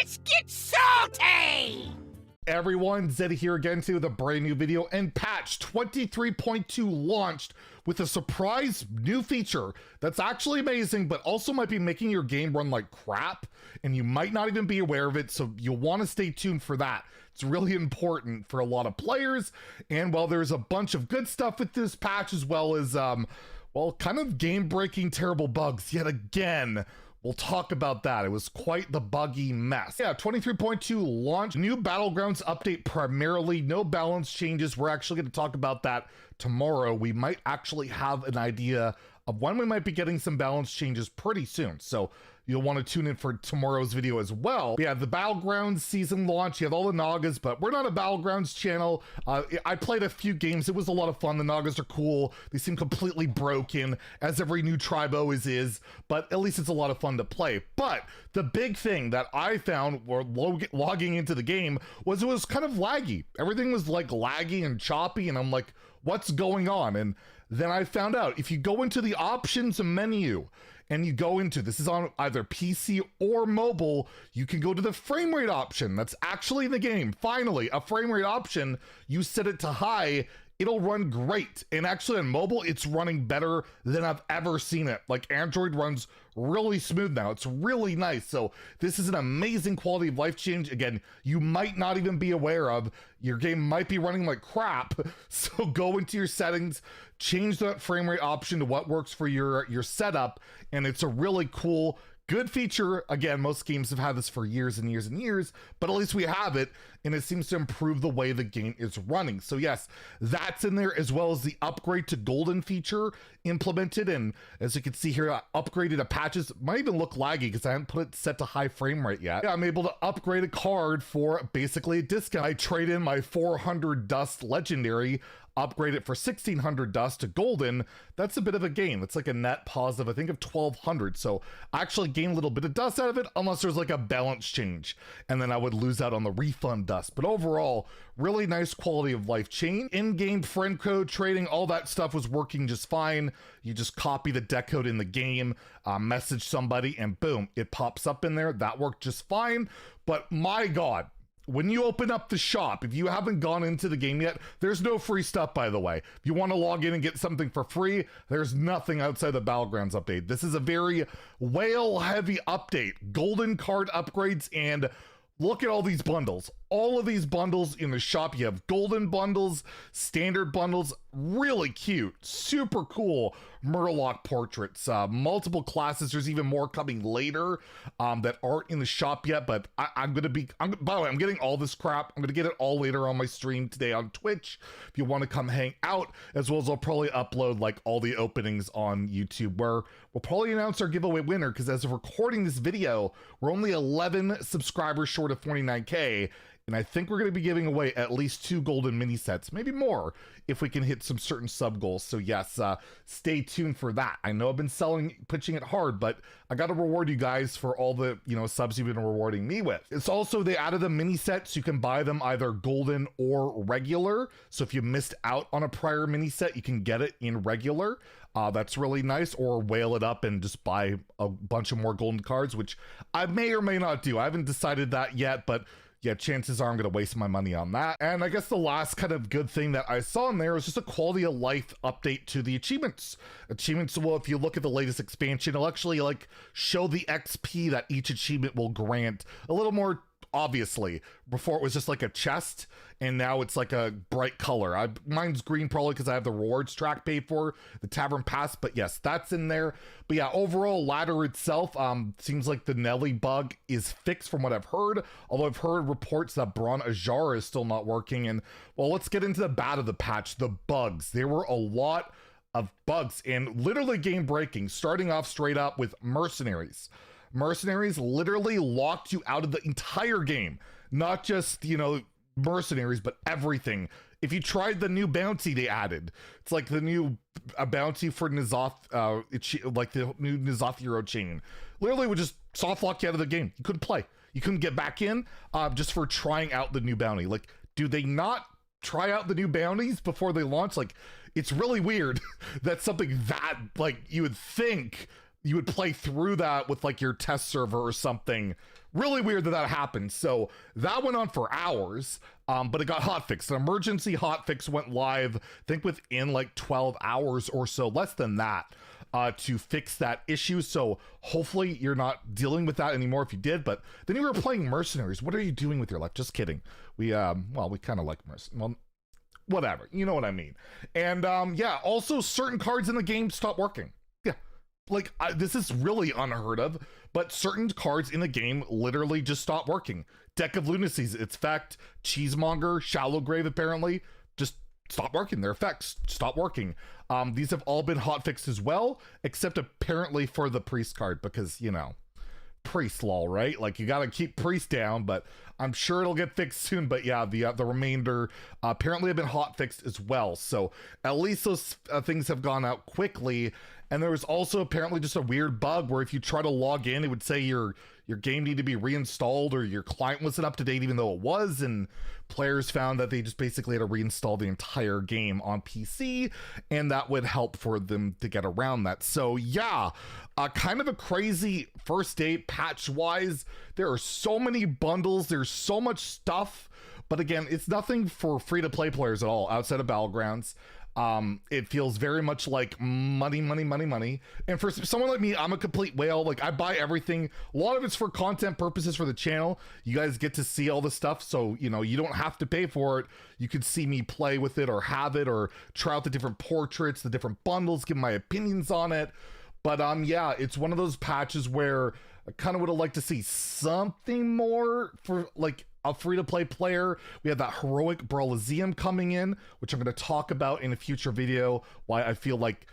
Let's get salty! Everyone, Zeddy here again today with a brand new video, and patch 23.2 launched with a surprise new feature that's actually amazing, but also might be making your game run like crap, and you might not even be aware of it, so you'll want to stay tuned for that. It's really important for a lot of players, and while there's a bunch of good stuff with this patch, as well as, well, kind of game-breaking terrible bugs yet again. We'll talk about that. It was quite the buggy mess. Yeah, 23.2 launch, new Battlegrounds update primarily, no balance changes. We're actually going to talk about that tomorrow. We might actually have an idea of when we might be getting some balance changes pretty soon. So you'll want to tune in for tomorrow's video as well. Yeah, the Battlegrounds season launch, you have all the Nagas, but we're not a Battlegrounds channel. I played a few games. It was a lot of fun. The Nagas are cool. They seem completely broken, as every new tribe always is, but at least it's a lot of fun to play. But the big thing that I found while logging into the game was it was kind of laggy. Everything was like laggy and choppy, and I'm like, what's going on? And then I found out if you go into the options menu and you go into, this is on either PC or mobile, you can go to the frame rate option. That's actually in the game. Finally, a frame rate option. You set it to high, it'll run great. And actually on mobile, it's running better than I've ever seen it. Like Android runs really smooth now. It's really nice. So this is an amazing quality of life change. Again, you might not even be aware of. Your game might be running like crap. So go into your settings, change that frame rate option to what works for your setup. And it's a really cool, good feature. Again, most games have had this for years and years and years, but at least we have it, and it seems to improve the way the game is running. So yes, that's in there, as well as the upgrade to golden feature implemented. And as you can see here, I upgraded a patches. Might even look laggy because I haven't put it set to high frame rate yet. Yeah, I'm able to upgrade a card for basically a discount. I trade in my 400 dust legendary, upgrade it for 1600 dust to golden. That's a bit of a gain. That's like a net positive, I think, of 1200. So I actually gain a little bit of dust out of it, unless there's like a balance change, and then I would lose out on the refund dust. But overall, really nice quality of life change. In-game friend code trading, all that stuff was working just fine. You just copy the deck code in the game, message somebody, and boom, it pops up in there. That worked just fine. But my God, when you open up the shop, if you haven't gone into the game yet, there's no free stuff, by the way. If you want to log in and get something for free, there's nothing outside the Battlegrounds update. This is a very whale-heavy update. Golden card upgrades, and look at all these bundles. All of these bundles in the shop. You have golden bundles, standard bundles, really cute, super cool Murloc portraits, multiple classes. There's even more coming later that aren't in the shop yet, but by the way, I'm getting all this crap. I'm gonna get it all later on my stream today on Twitch if you want to come hang out, as well as I'll probably upload like all the openings on YouTube, where we'll probably announce our giveaway winner, because as of recording this video, we're only 11 subscribers short of 49K. And I think we're going to be giving away at least 2 golden mini sets, maybe more, if we can hit some certain sub goals. So yes, stay tuned for that. I know I've been pitching it hard, but I got to reward you guys for all the, subs you've been rewarding me with. It's also, they added the mini sets. You can buy them either golden or regular. So if you missed out on a prior mini set, you can get it in regular. That's really nice. Or whale it up and just buy a bunch of more golden cards, which I may or may not do. I haven't decided that yet, but yeah, chances are I'm going to waste my money on that. And I guess the last kind of good thing that I saw in there was just a quality of life update to the achievements. Achievements, well, if you look at the latest expansion, it'll actually like show the XP that each achievement will grant a little more obviously. Before it was just like a chest, and now it's like a bright color. Mine's green probably because I have the rewards track paid for, the Tavern Pass, but yes, that's in there. But yeah, overall, ladder itself, seems like the Nelly bug is fixed from what I've heard, although I've heard reports that Braun Ajara is still not working. And well, let's get into the bad of the patch, the bugs. There were a lot of bugs and literally game breaking, starting off straight up with mercenaries. Mercenaries literally locked you out of the entire game. Not just, mercenaries, but everything. If you tried the new bounty they added, it's like the new bounty for N'Zoth, like the new N'Zoth Hero chain. Literally would just soft lock you out of the game. You couldn't play. You couldn't get back in just for trying out the new bounty. Like, do they not try out the new bounties before they launch? Like, it's really weird that something that, like, you would think you would play through that with like your test server or something. Really weird that that happened. So that went on for hours, but it got hotfixed. An emergency hotfix went live, I think within like 12 hours or so, less than that, to fix that issue. So hopefully you're not dealing with that anymore if you did. But then you were playing Mercenaries. What are you doing with your life? Just kidding. We kind of like Mercenaries. Well, whatever. You know what I mean. And yeah, also certain cards in the game stop working. Yeah. Like, this is really unheard of, but certain cards in the game literally just stop working. Deck of Lunacies, its effect, Cheesemonger, Shallow Grave, apparently, just stop working. Their effects stop working. These have all been hotfixed as well, except apparently for the Priest card, because, you know, Priest lol, right? Like, you gotta keep Priest down, but I'm sure it'll get fixed soon. But yeah, the remainder apparently have been hotfixed as well. So at least those things have gone out quickly. And there was also apparently just a weird bug where if you try to log in, it would say your game needed to be reinstalled or your client wasn't up to date, even though it was. And players found that they just basically had to reinstall the entire game on PC, and that would help for them to get around that. So yeah, kind of a crazy first day patch wise. There are so many bundles, there's so much stuff, but again, it's nothing for free to play players at all outside of Battlegrounds. It feels very much like money. And for someone like me, I'm a complete whale. Like, I buy everything. A lot of it's for content purposes for the channel. You guys get to see all the stuff, so, you know, you don't have to pay for it. You could see me play with it or have it or try out the different portraits, the different bundles, give my opinions on it. But yeah, it's one of those patches where I kind of would have liked to see something more for like a free-to-play player. We have that heroic Brawliseum coming in, which I'm going to talk about in a future video, why I feel like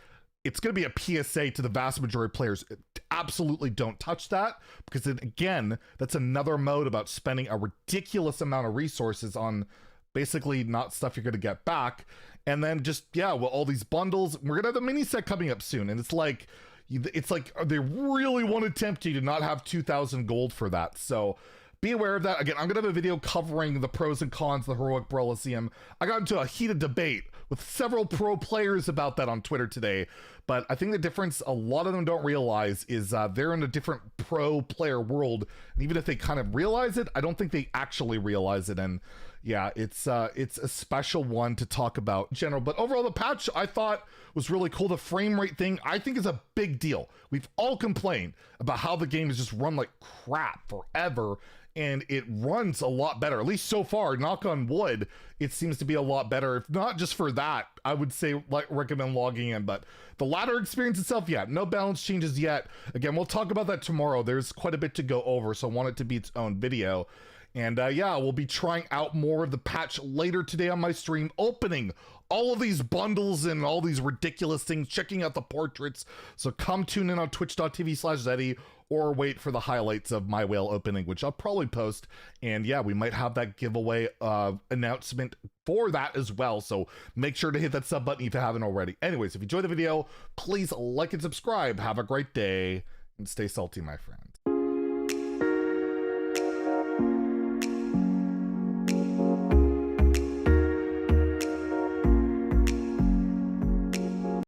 it's going to be a PSA to the vast majority of players. Absolutely don't touch that, because then again, that's another mode about spending a ridiculous amount of resources on basically not stuff you're going to get back. And then just, yeah, well, all these bundles, we're going to have the mini set coming up soon. And it's like they really want to tempt you to not have 2,000 gold for that. So be aware of that. Again, I'm going to have a video covering the pros and cons of the Heroic Brawliseum. I got into a heated debate with several pro players about that on Twitter today, but I think the difference a lot of them don't realize is they're in a different pro player world, and even if they kind of realize it, I don't think they actually realize it. And yeah, it's a special one to talk about in general. But overall, the patch I thought was really cool. The frame rate thing I think is a big deal. We've all complained about how the game has just run like crap forever, and it runs a lot better, at least so far. Knock on wood, it seems to be a lot better. If not just for that, I would say recommend logging in. But the ladder experience itself, yeah, no balance changes yet. Again, we'll talk about that tomorrow. There's quite a bit to go over, so I want it to be its own video. And yeah, we'll be trying out more of the patch later today on my stream, opening all of these bundles and all these ridiculous things, checking out the portraits. So come tune in on twitch.tv/Zeddy, or wait for the highlights of my whale opening, which I'll probably post. And yeah, we might have that giveaway announcement for that as well. So make sure to hit that sub button if you haven't already. Anyways, if you enjoyed the video, please like and subscribe. Have a great day and stay salty, my friend.